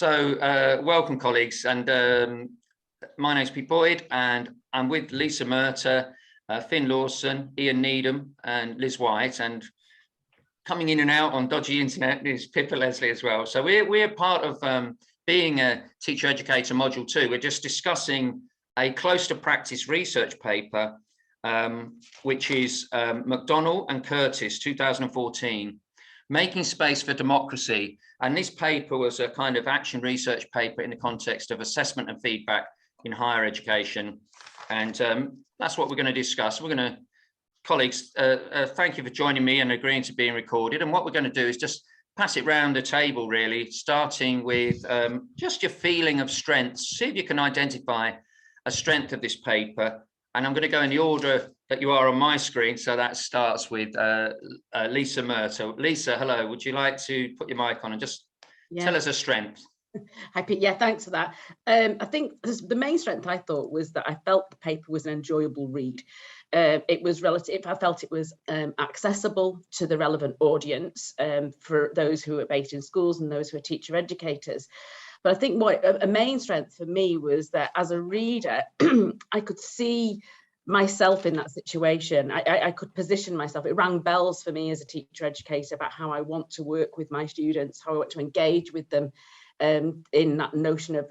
Welcome colleagues, and my name's Pete Boyd and I'm with Lisa Murta, Finn Lawson, Ian Needham and Liz White, and coming in and out on dodgy internet is Pippa Leslie as well. So we're part of being a Teacher Educator Module 2. We're just discussing a close to practice research paper, which is McDonnell and Curtis 2014, Making Space for Democracy. And this paper was a kind of action research paper in the context of assessment and feedback in higher education. And that's what we're going to discuss. We're going to, colleagues, thank you for joining me and agreeing to being recorded. And what we're going to do is just pass it round the table, really, starting with just your feeling of strengths. See if you can identify a strength of this paper. And I'm going to go in the order that you are on my screen. So that starts with Lisa Murta. Lisa, hello. Would you like to put your mic on and just tell us a strength? Hi, Pete. Yeah, thanks for that. I think the main strength I thought was that I felt the paper was an enjoyable read. It was relative. I felt it was accessible to the relevant audience for those who are based in schools and those who are teacher educators. But I think a main strength for me was that as a reader, I could see myself in that situation. I could position myself. It rang bells for me as a teacher educator about how I want to work with my students, how I want to engage with them in that notion of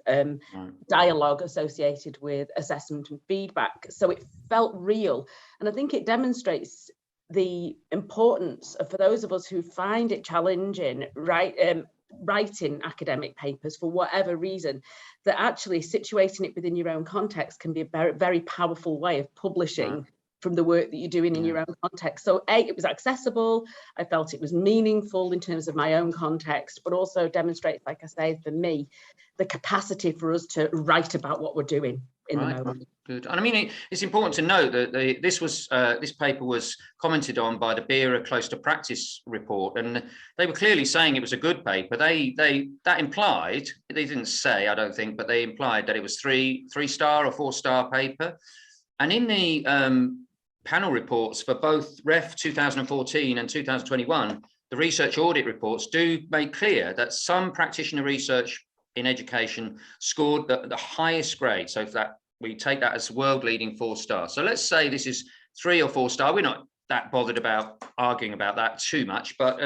dialogue associated with assessment and feedback. So it felt real. And I think it demonstrates the importance of, for those of us who find it challenging, writing academic papers for whatever reason, that actually situating it within your own context can be a very, very powerful way of publishing from the work that you're doing in your own context. So it was accessible. I felt it was meaningful in terms of my own context, but also demonstrates, like I say, for me, the capacity for us to write about what we're doing in the moment. Good. And I mean, it's important to note that this paper was commented on by the BERA Close to Practice report, and they were clearly saying it was a good paper. That implied, they didn't say, I don't think, but they implied that it was three-star or four-star paper. And in the panel reports for both REF 2014 and 2021, the research audit reports do make clear that some practitioner research in education scored the highest grade. So if that we take that as world-leading 4-star. So let's say this is 3 or 4-star. We're not that bothered about arguing about that too much, but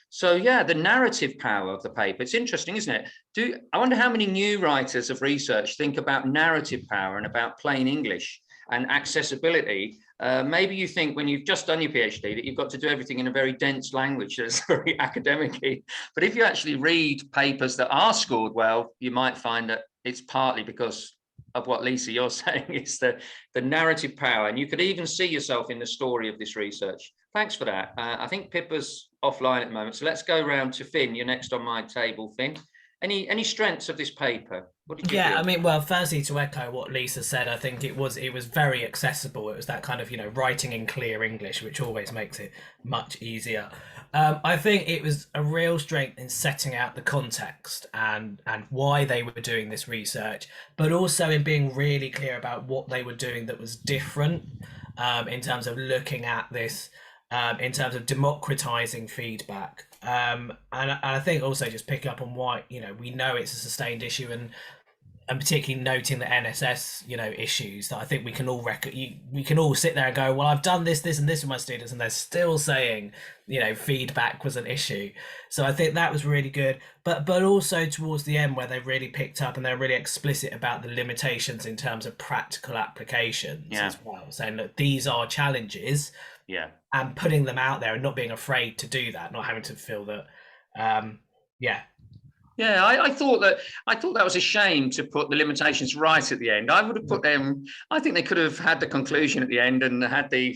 so yeah, the narrative power of the paper. It's interesting, isn't it? I wonder how many new writers of research think about narrative power and about plain English and accessibility. Maybe you think when you've just done your PhD that you've got to do everything in a very dense language that's very academic-y. But if you actually read papers that are scored well, you might find that it's partly because of what, Lisa, you're saying is the narrative power. And you could even see yourself in the story of this research. Thanks for that. I think Pippa's offline at the moment. So let's go round to Finn. You're next on my table, Finn. Any strengths of this paper? What did you feel? I mean, well, firstly, to echo what Lisa said, I think it was very accessible. It was that kind of, writing in clear English, which always makes it much easier. I think it was a real strength in setting out the context and why they were doing this research, but also in being really clear about what they were doing that was different in terms of looking at this, in terms of democratizing feedback. And I think also just picking up on why, we know it's a sustained issue, and particularly noting the NSS, issues that I think we can all sit there and go, well, I've done this, and this with my students, and they're still saying, feedback was an issue. So I think that was really good. But also towards the end, where they really picked up and they're really explicit about the limitations in terms of practical applications as well, saying that these are challenges. And putting them out there and not being afraid to do that, not having to feel that, I thought that was a shame to put the limitations right at the end. I would have put them. I think they could have had the conclusion at the end and had the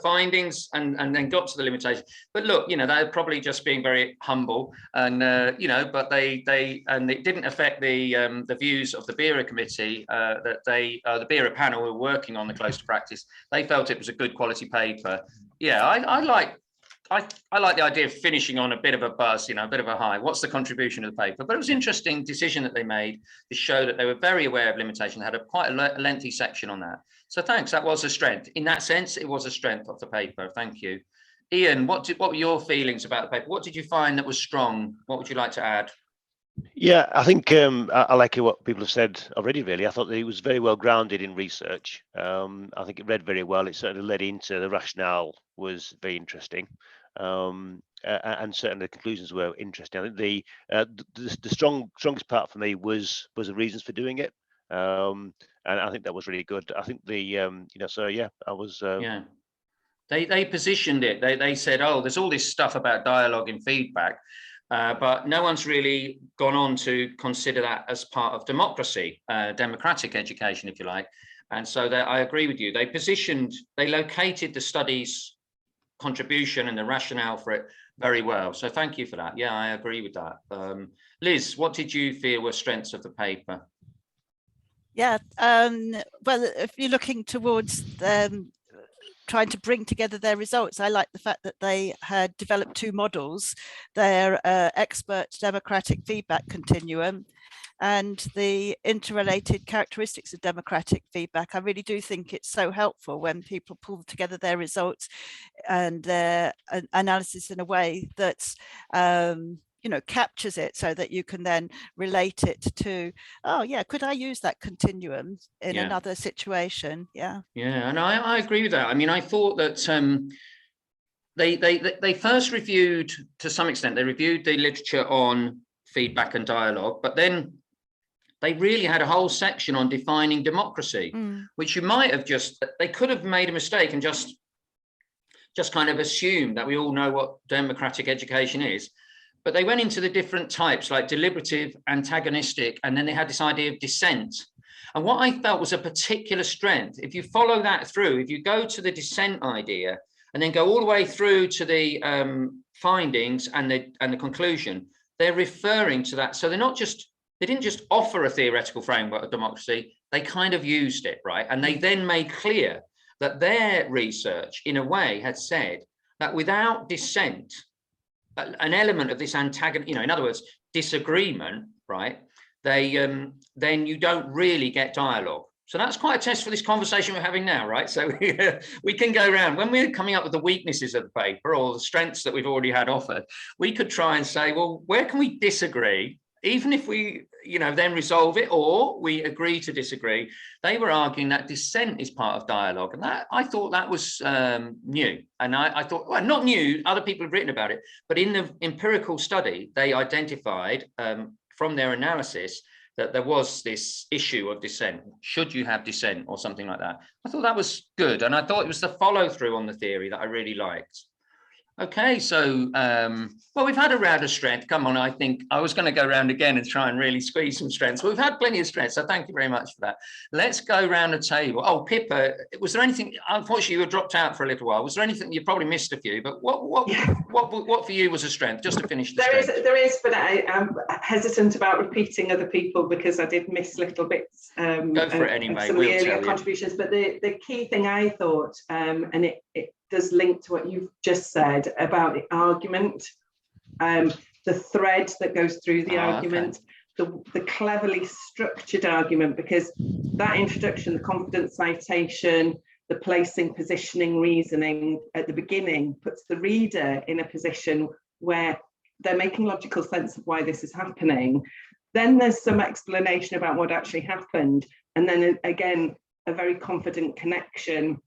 findings and then got to the limitations. But look, they're probably just being very humble, and but it didn't affect the views of the BERA committee that the BERA panel who were working on the close to practice. They felt it was a good quality paper. I like the idea of finishing on a bit of a buzz, a bit of a high. What's the contribution of the paper? But it was an interesting decision that they made to show that they were very aware of limitation. They had quite a lengthy section on that. So thanks, that was a strength. In that sense, it was a strength of the paper. Thank you. Ian, what were your feelings about the paper? What did you find that was strong? What would you like to add? Yeah, I think I like what people have said already, really. I thought that it was very well grounded in research. I think it read very well. It certainly led into the rationale was very interesting. And certainly the conclusions were interesting. I think the strongest part for me was the reasons for doing it. And I think that was really good. I think so yeah, I was yeah. They positioned it. They said, oh, there's all this stuff about dialogue and feedback, but no one's really gone on to consider that as part of democracy, democratic education, if you like. And so I agree with you. They located the study's contribution and the rationale for it very well. So thank you for that. Yeah, I agree with that. Liz, what did you feel were strengths of the paper? Yeah, well, if you're looking towards trying to bring together their results, I like the fact that they had developed two models, their expert democratic feedback continuum and the interrelated characteristics of democratic feedback. I really do think it's so helpful when people pull together their results and their analysis in a way that's captures it, so that you can then relate it to, oh yeah, could I use that continuum in another situation? Yeah, and I agree with that. I mean, I thought that they first reviewed, to some extent, they reviewed the literature on feedback and dialogue, but then they really had a whole section on defining democracy, which you might have they could have made a mistake and just kind of assumed that we all know what democratic education is. But they went into the different types, like deliberative, antagonistic, and then they had this idea of dissent. And what I felt was a particular strength, if you follow that through, if you go to the dissent idea and then go all the way through to the findings and the conclusion, they're referring to that. So they didn't just offer a theoretical framework of democracy, they kind of used it, right? And they then made clear that their research, in a way, had said that without dissent, an element of this antagonism, in other words, disagreement, right? Then you don't really get dialogue. So that's quite a test for this conversation we're having now, right? So we can go around when we're coming up with the weaknesses of the paper or the strengths that we've already had offered. We could try and say, well, where can we disagree? Even if we, then resolve it or we agree to disagree. They were arguing that dissent is part of dialogue. And that I thought that was new. And I thought, well, not new, other people have written about it, but in the empirical study, they identified from their analysis that there was this issue of dissent. Should you have dissent or something like that? I thought that was good. And I thought it was the follow through on the theory that I really liked. Okay, so, well, we've had a round of strength. Come on, I think I was going to go around again and try and really squeeze some strengths. But we've had plenty of strengths, so thank you very much for that. Let's go around the table. Oh, Pippa, was there anything, unfortunately, you were dropped out for a little while. Was there anything, you probably missed a few, but what for you was a strength, just to finish the strength? There is, but I am hesitant about repeating other people because I did miss little bits. Go for it anyway, some of the earlier contributions, but the key thing I thought, and it does link to what you've just said about the argument, the thread that goes through the argument, the cleverly structured argument, because that introduction, the confidence citation, the placing, positioning, reasoning at the beginning puts the reader in a position where they're making logical sense of why this is happening. Then there's some explanation about what actually happened. And then again, a very confident connection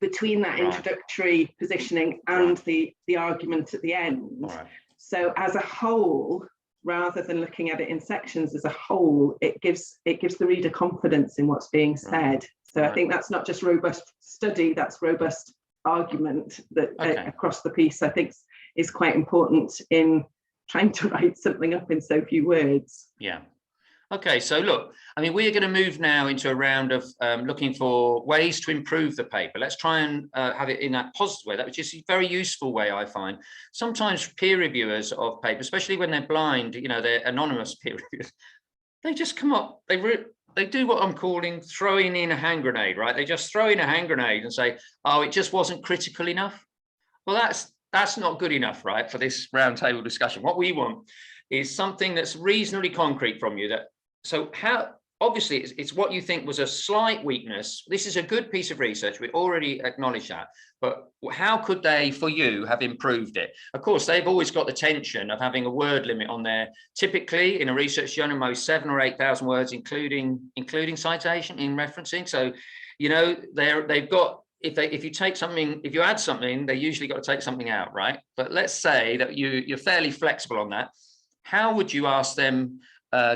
between that introductory positioning and the argument at the end. So as a whole, rather than looking at it in sections as a whole, it gives the reader confidence in what's being said. So I think that's not just robust study, that's robust argument that across the piece, I think is quite important in trying to write something up in so few words. Yeah. Okay, so look, I mean, we're going to move now into a round of looking for ways to improve the paper. Let's try and have it in that positive way, which is a very useful way, I find. Sometimes peer reviewers of paper, especially when they're blind, they're anonymous peer reviewers, they just come up, they do what I'm calling throwing in a hand grenade, right? They just throw in a hand grenade and say, oh, it just wasn't critical enough. Well, that's not good enough, right, for this roundtable discussion. What we want is something that's reasonably concrete from you. So obviously it's what you think was a slight weakness. This is a good piece of research. We already acknowledge that, but how could they, for you, have improved it? Of course, they've always got the tension of having a word limit on there. Typically in a research journal, most 7,000 or 8,000 words, including citation in referencing. So, you know, they've got, if you take something, if you add something, they usually got to take something out, right? But let's say that you're fairly flexible on that. How would you ask them,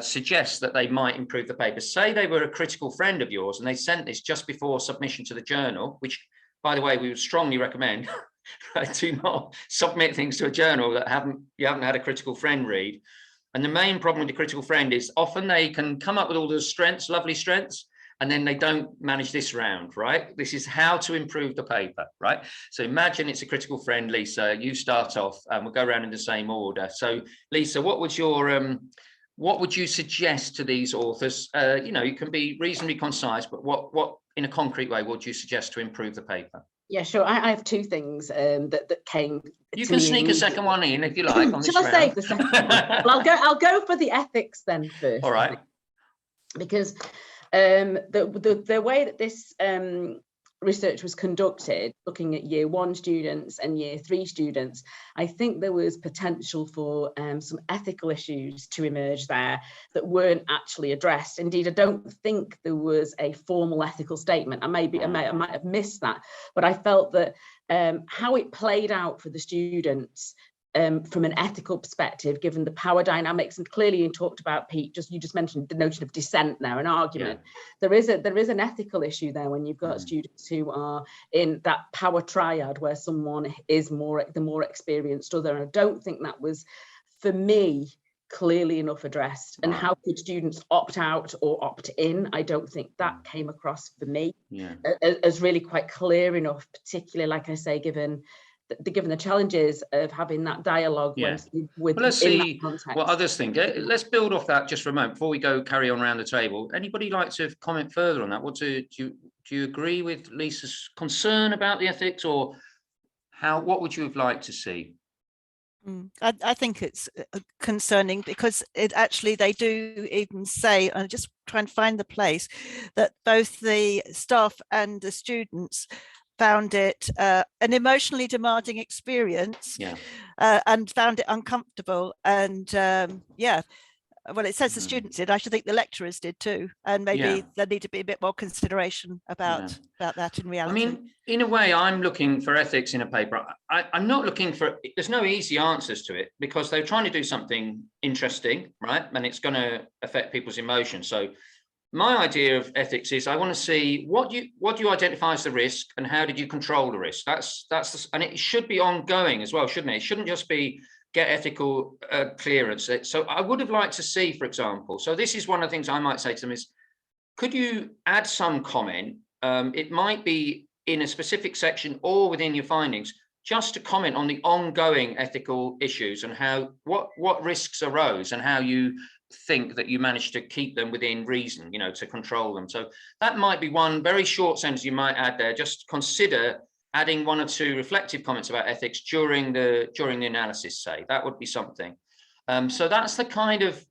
suggest that they might improve the paper? Say they were a critical friend of yours and they sent this just before submission to the journal, which, by the way, we would strongly recommend. Do not submit things to a journal that you haven't had a critical friend read. And the main problem with the critical friend is often they can come up with all those strengths, lovely strengths, and then they don't manage this round, right? This is how to improve the paper, right? So imagine it's a critical friend, Lisa, you start off and we'll go around in the same order. So Lisa, what would you suggest to these authors? You know, you can be reasonably concise, but what in a concrete way, what would you suggest to improve the paper? Yeah, sure. I have two things that came. You can sneak a second one in if you like. On Shall I save the second one? Well, I'll go for the ethics then first. All right. Because the way that this research was conducted, looking at year 1 students and year 3 students, I think there was potential for some ethical issues to emerge there that weren't actually addressed. Indeed, I don't think there was a formal ethical statement. I might have missed that, but I felt that how it played out for the students from an ethical perspective, given the power dynamics, and clearly you talked about, Pete, you just mentioned the notion of dissent now, an argument. Yeah. There is an ethical issue there when you've got students who are in that power triad where someone is the more experienced other. And I don't think that was, for me, clearly enough addressed. And how could students opt out or opt in? I don't think that came across for me as really quite clear enough, particularly, like I say, given the challenges of having that dialogue with let's see what others think. Let's build off that just for a moment before we carry on around the table. Anybody like to comment further on that? Do you agree with Lisa's concern about the ethics, or what would you have liked to see? I think it's concerning because they do even say, and just try and find the place, that both the staff and the students found it an emotionally demanding experience, and found it uncomfortable. And well, it says the students did. I should think the lecturers did too. And maybe there need to be a bit more consideration about that in reality. I mean, in a way, I'm looking for ethics in a paper. I'm not looking for, there's no easy answers to it because they're trying to do something interesting, right? And it's going to affect people's emotions. So my idea of ethics is I want to see what do you identify as the risk and how did you control the risk? And it should be ongoing as well, shouldn't it? It shouldn't just be get ethical clearance. So I would have liked to see, for example, so this is one of the things I might say to them is, could you add some comment? It might be in a specific section or within your findings, just to comment on the ongoing ethical issues and what risks arose and how you think that you managed to keep them within reason, you know, to control them. So that might be one very short sentence you might add there. Just consider adding 1 or 2 reflective comments about ethics during the analysis, say. That would be something. So that's the kind of,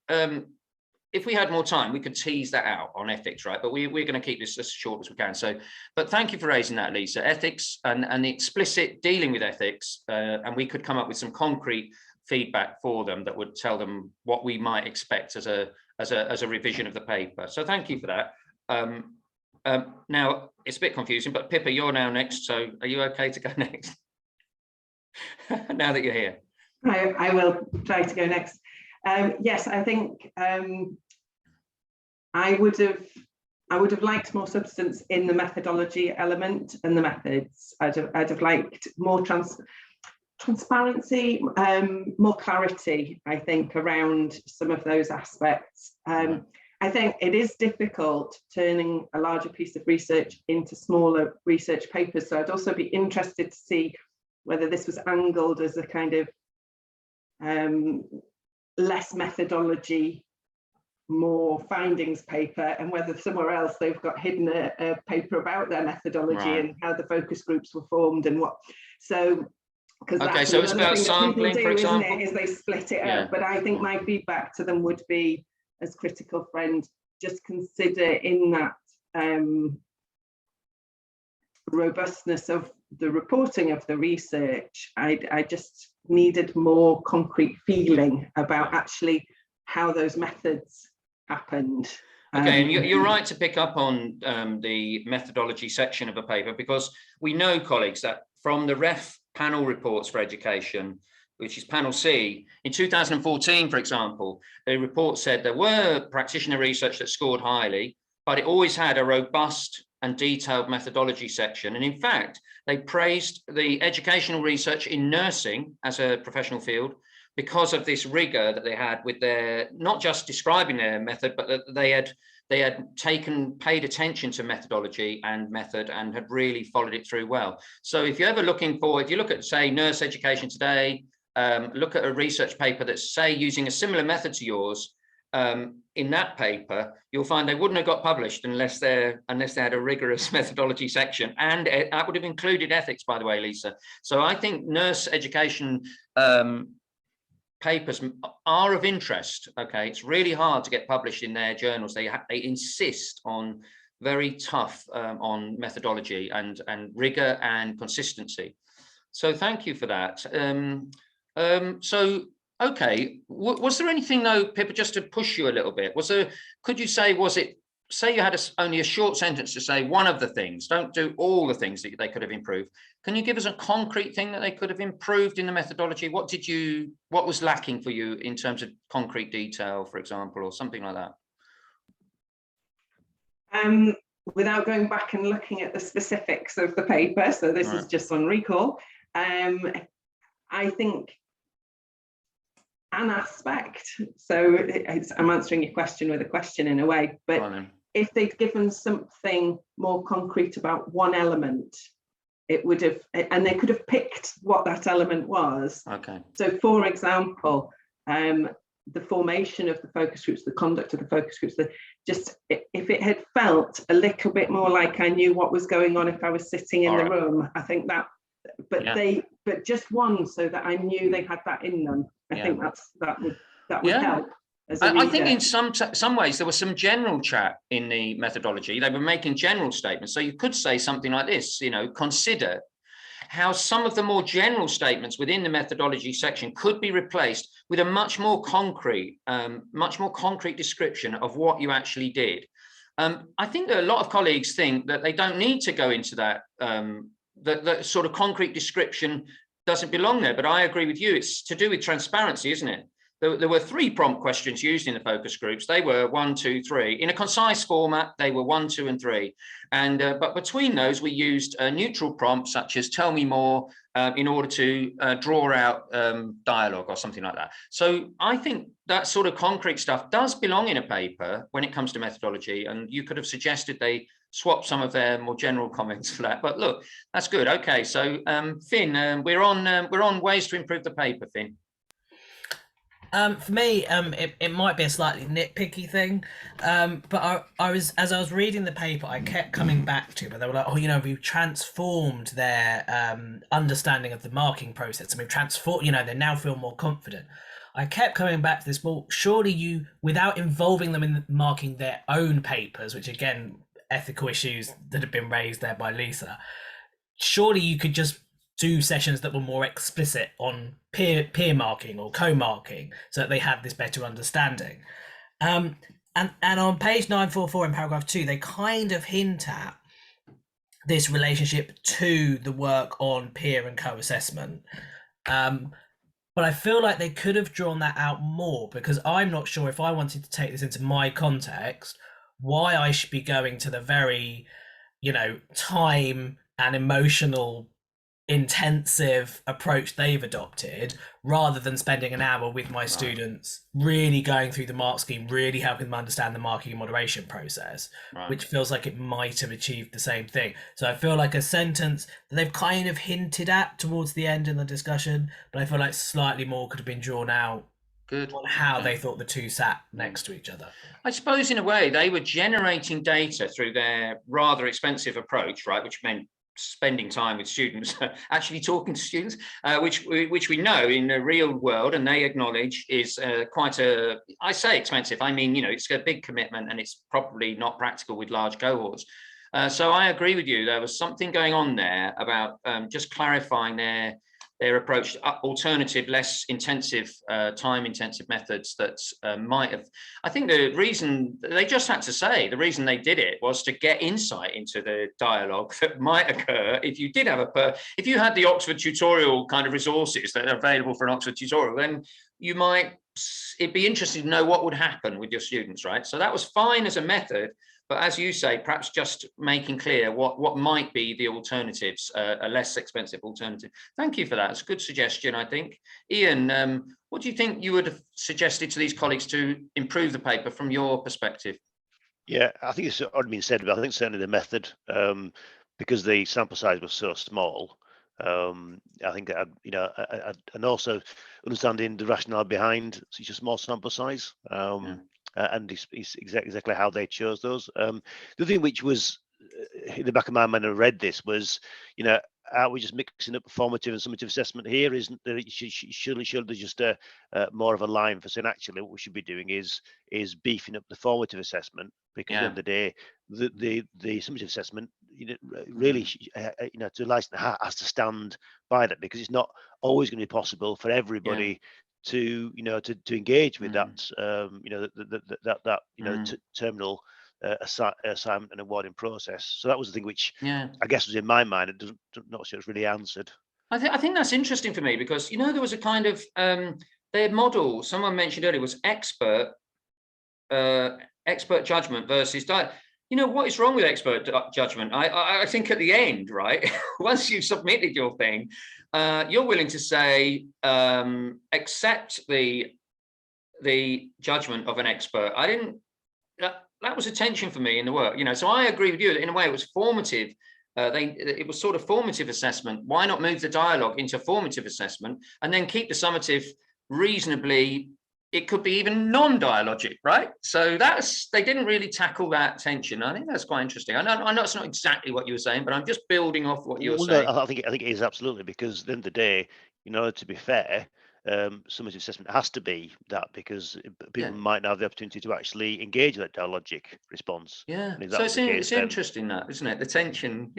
if we had more time, we could tease that out on ethics, right? But we're going to keep this as short as we can. So, but thank you for raising that, Lisa. Ethics and the explicit dealing with ethics, and we could come up with some concrete feedback for them that would tell them what we might expect as a revision of the paper. So thank you for that. Now it's a bit confusing, but Pippa, you're now next. So are you okay to go next? Now that you're here. I will try to go next. Yes, I think I would have liked more substance in the methodology element and the methods. I'd have liked more transparency, more clarity, I think, around some of those aspects. I think it is difficult turning a larger piece of research into smaller research papers. So I'd also be interested to see whether this was angled as a kind of less methodology, more findings paper, and whether somewhere else they've got hidden a paper about their methodology and how the focus groups were formed and what. So, okay, so it's about sampling, for example, is they split it up. But I think my feedback to them would be, as critical friend, just consider in that robustness of the reporting of the research, I just needed more concrete feeling about actually how those methods happened. Okay, and you're right to pick up on the methodology section of a paper, because we know, colleagues, that from the REF panel reports for education, which is panel C, in 2014, for example, the report said there were practitioner research that scored highly, but it always had a robust and detailed methodology section. And in fact, they praised the educational research in nursing as a professional field because of this rigor that they had with their, not just describing their method, but that they had paid attention to methodology and method and had really followed it through well. So if you're ever looking for, if you look at, say, nurse education today, look at a research paper that's, say, using a similar method to yours, in that paper, you'll find they wouldn't have got published unless they had a rigorous methodology section, and that would have included ethics, by the way, Lisa. So I think nurse education papers are of interest. Okay, it's really hard to get published in their journals. They insist on very tough on methodology and rigor and consistency. So thank you for that. So okay, was there anything though, Pippa, just to push you a little bit? Was there? Could you say, was it? Say you had only a short sentence to say one of the things. Don't do all the things that they could have improved. Can you give us a concrete thing that they could have improved in the methodology? What was lacking for you in terms of concrete detail, for example, or something like that? Without going back and looking at the specifics of the paper, so this is just on recall, I think an aspect, so I'm answering your question with a question in a way, but if they'd given something more concrete about one element, it would have, and they could have picked what that element was. Okay. So for example, the formation of the focus groups, the conduct of the focus groups, if it had felt a little bit more like I knew what was going on if I was sitting in the room, I think that, but just one, so that I knew they had that in them. I think that would help. I think in some ways there was some general chat in the methodology. They were making general statements. So you could say something like this, consider how some of the more general statements within the methodology section could be replaced with a much more concrete description of what you actually did. I think that a lot of colleagues think that they don't need to go into that, that sort of concrete description doesn't belong there, but I agree with you. It's to do with transparency, isn't it? There were 3 prompt questions used in the focus groups. They were 1, 2, 3. In a concise format, they were 1, 2, and 3. And but between those, we used neutral prompts such as "tell me more" in order to draw out dialogue or something like that. So I think that sort of concrete stuff does belong in a paper when it comes to methodology. And you could have suggested they swap some of their more general comments for that. But look, that's good. Okay, so Finn, we're on ways to improve the paper, Finn. For me, it might be a slightly nitpicky thing, but as I was reading the paper, I kept coming back to it, but they were like, we've transformed their understanding of the marking process, and we've transformed, they now feel more confident. I kept coming back to this, well, surely you, without involving them in marking their own papers, which again, ethical issues that have been raised there by Lisa, surely you could just do sessions that were more explicit on peer marking or co-marking, so that they have this better understanding. And on page 944 in paragraph 2, they kind of hint at this relationship to the work on peer and co-assessment. But I feel like they could have drawn that out more, because I'm not sure, if I wanted to take this into my context, why I should be going to the very, time and emotional intensive approach they've adopted, rather than spending an hour with my students really going through the mark scheme, really helping them understand the marking and moderation process, which feels like it might have achieved the same thing. So I feel like a sentence that they've kind of hinted at towards the end in the discussion, but I feel like slightly more could have been drawn out on how they thought the two sat next to each other. I suppose in a way they were generating data through their rather expensive approach, right, which meant spending time with students, actually talking to students, which we know in the real world, and they acknowledge is quite a, I say expensive, I mean, you know, it's a big commitment and it's probably not practical with large cohorts. So I agree with you. There was something going on there about just clarifying their approach to alternative, less intensive, time-intensive methods that might have. I think the reason they just had to say, the reason they did it was to get insight into the dialogue that might occur if you did have if you had the Oxford tutorial kind of resources that are available for an Oxford tutorial, then you might, it'd be interesting to know what would happen with your students, right? So that was fine as a method. But as you say, perhaps just making clear what might be the alternatives, a less expensive alternative. Thank you for that. It's a good suggestion, I think. Ian, what do you think you would have suggested to these colleagues to improve the paper from your perspective? Yeah, I think it's already been said, but I think certainly the method, because the sample size was so small, I think that, you know, and also understanding the rationale behind such a small sample size. And it's exactly how they chose those. The thing which was in the back of my mind when I read this was, you know, are we just mixing up formative and summative assessment here? Isn't there surely just more of a line for saying actually what we should be doing is beefing up the formative assessment, because at the end of the day, the summative assessment, you know, really, you know, to license has to stand by that, because it's not always going to be possible for everybody to, you know, to engage with that, you know, that you know, terminal assignment and awarding process. So that was the thing which I guess was in my mind. It doesn't, not sure it's really answered. I think that's interesting for me, because, you know, there was a kind of their model someone mentioned earlier was expert judgment versus diet. You know, what is wrong with expert judgment? I think at the end, right, once you've submitted your thing, you're willing to say, accept the judgment of an expert. That was a tension for me in the work, you know. So I agree with you that in a way it was formative. It was sort of formative assessment. Why not move the dialogue into formative assessment and then keep the summative reasonably? It could be even non-dialogic, right? So they didn't really tackle that tension. I think that's quite interesting. I know it's not exactly what you were saying, but I'm just building off what you're saying. No, I think it is absolutely, because at the end of the day, you know, to be fair, summative assessment has to be that, because people might not have the opportunity to actually engage with that dialogic response. Yeah, so it's interesting, that, isn't it? The tension,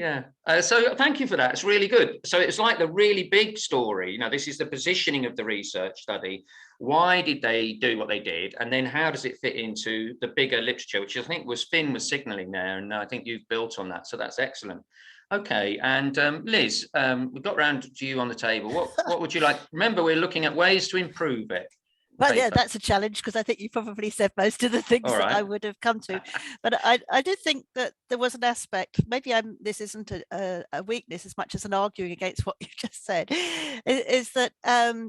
so thank you for that. It's really good. So it's like the really big story, you know, this is the positioning of the research study. Why did they do what they did? And then how does it fit into the bigger literature, which I think Finn was signaling there, and I think you've built on that. So that's excellent. Okay, and Liz, we got round to you on the table. What would you like? Remember, we're looking at ways to improve it. Well, yeah, that's a challenge, because I think you probably said most of the things that I would have come to. But I did think that there was an aspect, maybe this isn't a weakness as much as an arguing against what you just said, is that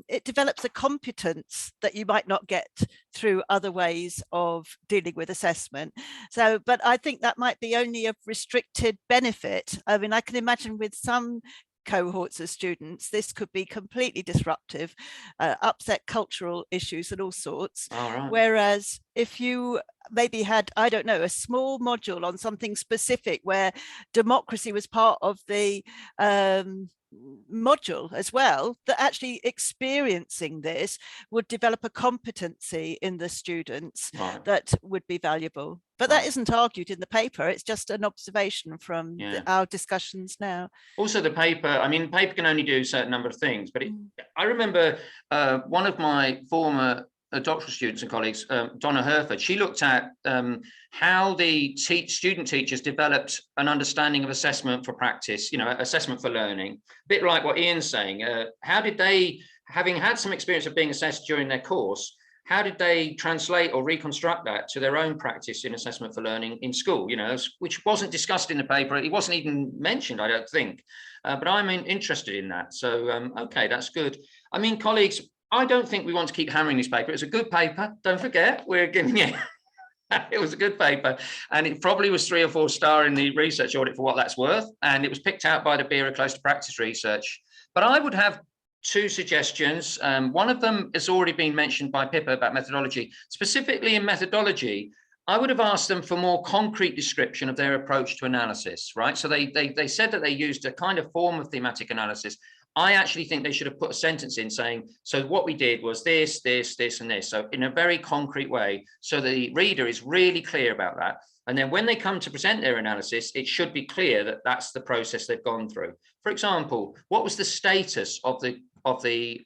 it develops a competence that you might not get through other ways of dealing with assessment. So, but I think that might be only of restricted benefit. I mean, I can imagine with some cohorts of students, this could be completely disruptive, upset cultural issues and all sorts. Whereas if you maybe had, I don't know, a small module on something specific where democracy was part of the module as well, that actually experiencing this would develop a competency in the students that would be valuable. But that isn't argued in the paper. It's just an observation from our discussions now. Also, the paper, I mean, paper can only do a certain number of things, but I remember one of my former doctoral students and colleagues, Donna Herford, she looked at how the student teachers developed an understanding of assessment for practice, you know, assessment for learning, a bit like what Ian's saying. How did they, having had some experience of being assessed during their course, how did they translate or reconstruct that to their own practice in assessment for learning in school, you know, which wasn't discussed in the paper. It wasn't even mentioned, I don't think, but I'm interested in that. So, okay, that's good. I mean, colleagues, I don't think we want to keep hammering this paper. It's a good paper. Don't forget, we're giving it. It was a good paper, and it probably was 3 or 4 star in the research audit for what that's worth. And it was picked out by the Bureau Close to Practice Research. But I would have 2 suggestions. One of them has already been mentioned by Pippa about methodology. Specifically in methodology, I would have asked them for more concrete description of their approach to analysis, right? So they said that they used a kind of form of thematic analysis. I actually think they should have put a sentence in saying, so what we did was this, this, this, and this. So in a very concrete way, so the reader is really clear about that. And then when they come to present their analysis, it should be clear that that's the process they've gone through. For example, what was the status of the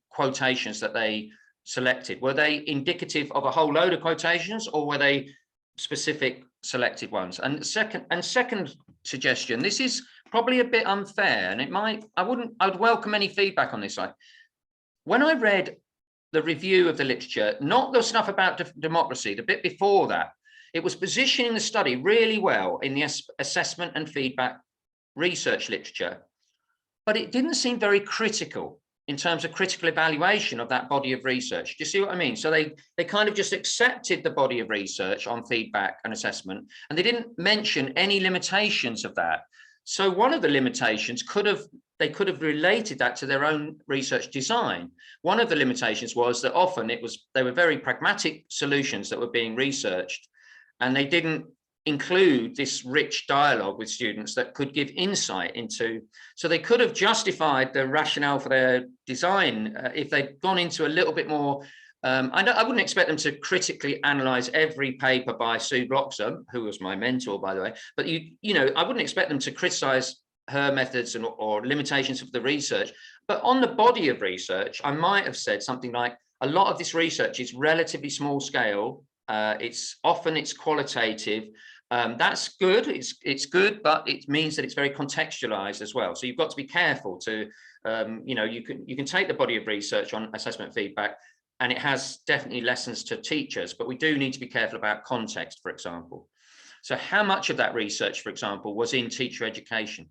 quotations that they selected? Were they indicative of a whole load of quotations, or were they specific selected ones? And second suggestion, this is probably a bit unfair, and I'd welcome any feedback on this. When I read the review of the literature, not the stuff about democracy, the bit before that, it was positioning the study really well in the assessment and feedback research literature, but it didn't seem very critical in terms of critical evaluation of that body of research. Do you see what I mean? So they kind of just accepted the body of research on feedback and assessment, and they didn't mention any limitations of that. So one of the limitations they could have related that to their own research design. One of the limitations was that often they were very pragmatic solutions that were being researched, and they didn't include this rich dialogue with students that could give insight into, so they could have justified the rationale for their design if they'd gone into a little bit more. I wouldn't expect them to critically analyze every paper by Sue Bloxham, who was my mentor, by the way, but I wouldn't expect them to criticize her methods or limitations of the research. But on the body of research, I might have said something like, a lot of this research is relatively small scale. It's qualitative. That's good. It's good, but it means that it's very contextualized as well. So you've got to be careful to, you can take the body of research on assessment feedback, and it has definitely lessons to teachers, but we do need to be careful about context, for example. So how much of that research, for example, was in teacher education,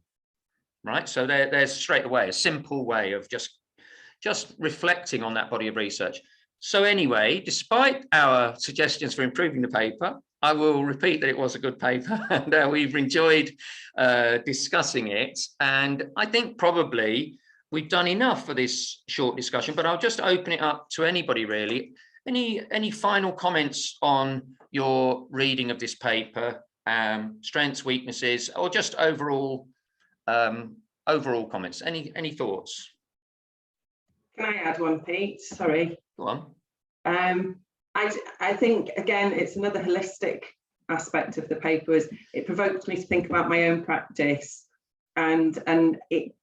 right? So there's straight away a simple way of just reflecting on that body of research. So anyway, despite our suggestions for improving the paper, I will repeat that it was a good paper, and we've enjoyed discussing it. And I think probably we've done enough for this short discussion, but I'll just open it up to anybody really. Any final comments on your reading of this paper, strengths, weaknesses, or just overall comments? Any thoughts? Can I add one, Pete? Sorry. Go on. I think, again, it's another holistic aspect of the paper. Is it provoked me to think about my own practice, and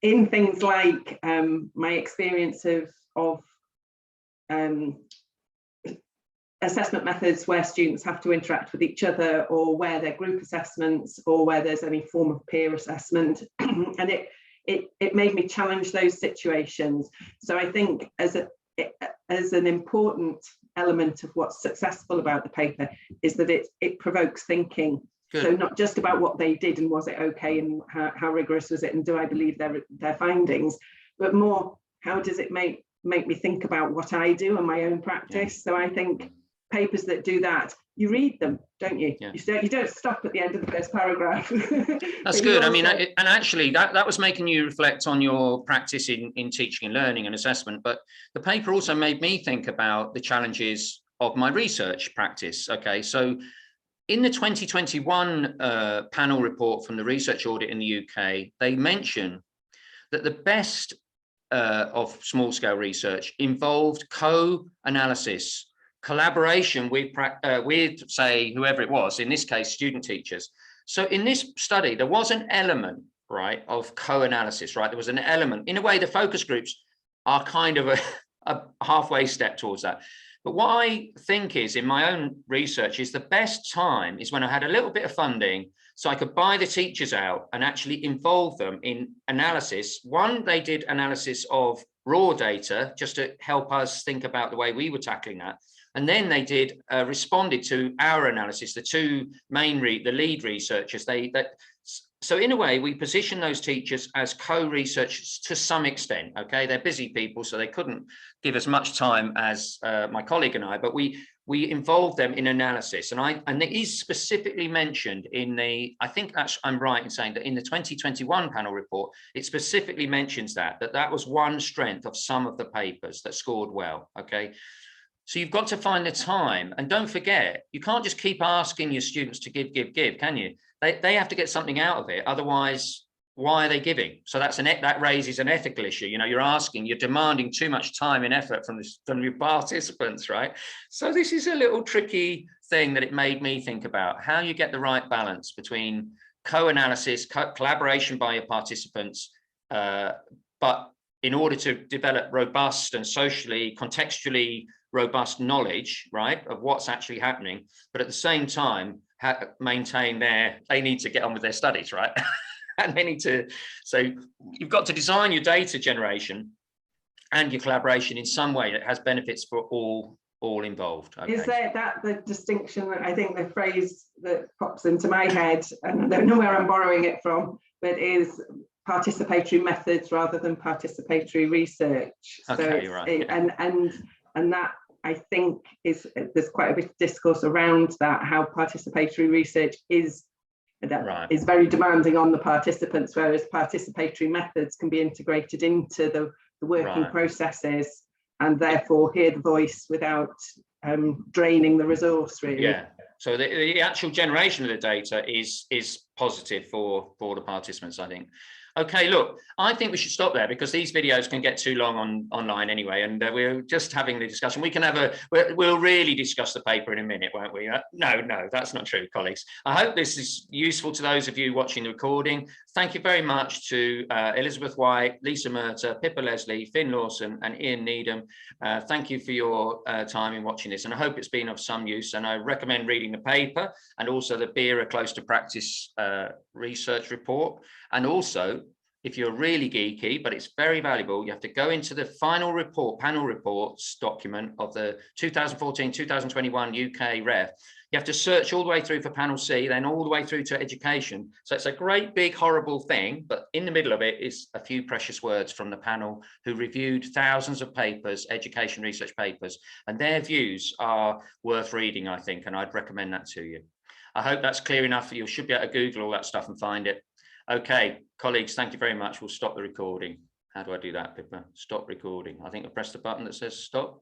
in things like my experience of assessment methods where students have to interact with each other, or where they're group assessments, or where there's any form of peer assessment. And it made me challenge those situations. So I think as an important element of what's successful about the paper is that it provokes thinking. Good. So not just about what they did and was it okay, and how rigorous was it, and do I believe their findings, but more, how does it make me think about what I do and my own practice. So I think papers that do that, you read them, don't you? Yeah. You don't stop at the end of the first paragraph. That's good. Also, I mean, and actually that was making you reflect on your practice in teaching and learning and assessment, but the paper also made me think about the challenges of my research practice. Okay, so in the 2021 panel report from the research audit in the UK, they mention that the best of small scale research involved co-analysis, collaboration with say whoever it was, in this case student teachers. So in this study there was an element, right, of co-analysis, right? There was an element, in a way the focus groups are kind of a halfway step towards that. But what I think is, in my own research, is the best time is when I had a little bit of funding, so I could buy the teachers out and actually involve them in analysis. One, they did analysis of raw data just to help us think about the way we were tackling that. And then they did responded to our analysis, the two main the lead researchers. So in a way, we position those teachers as co-researchers to some extent. Okay, they're busy people, so they couldn't give as much time as my colleague and I, but we involved them in analysis. And it is specifically mentioned in the, I think that's, I'm right in saying that in the 2021 panel report, it specifically mentions that was one strength of some of the papers that scored well. Okay. So you've got to find the time, and don't forget, you can't just keep asking your students to give, can you? They have to get something out of it. Otherwise, why are they giving? So that raises an ethical issue. You know, you're demanding too much time and effort from your participants, right? So this is a little tricky thing that it made me think about, how you get the right balance between co-analysis, collaboration by your participants, but in order to develop robust and socially, contextually robust knowledge, right, of what's actually happening, but at the same time, maintain they need to get on with their studies, right? And they need to, so you've got to design your data generation and your collaboration in some way that has benefits for all involved. Okay. Is there the distinction? I think the phrase that pops into my head, and I don't know where I'm borrowing it from, but is participatory methods rather than participatory research. Okay, so right. And that, I think, there's quite a bit of discourse around that, how participatory research is very demanding on the participants, whereas participatory methods can be integrated into the working processes and therefore hear the voice without draining the resource, really. Yeah. So the actual generation of the data is positive for the participants, I think. Okay, look, I think we should stop there because these videos can get too long online anyway, and we're just having the discussion. We can we'll really discuss the paper in a minute, won't we? No, that's not true, colleagues. I hope this is useful to those of you watching the recording. Thank you very much to Elizabeth White, Lisa Murta, Pippa Leslie, Finn Lawson, and Ian Needham. Thank you for your time in watching this, and I hope it's been of some use. And I recommend reading the paper and also the BERA Close to Practice research report. And also, if you're really geeky, but it's very valuable, you have to go into the final report, panel reports document of the 2014-2021 UK REF. You have to search all the way through for panel C, then all the way through to education. So it's a great big horrible thing, but in the middle of it is a few precious words from the panel who reviewed thousands of papers, education research papers, and their views are worth reading, I think, and I'd recommend that to you. I hope that's clear enough. You should be able to Google all that stuff and find it. Okay, colleagues, thank you very much. We'll stop the recording. How do I do that, Pippa? Stop recording. I think I press the button that says stop.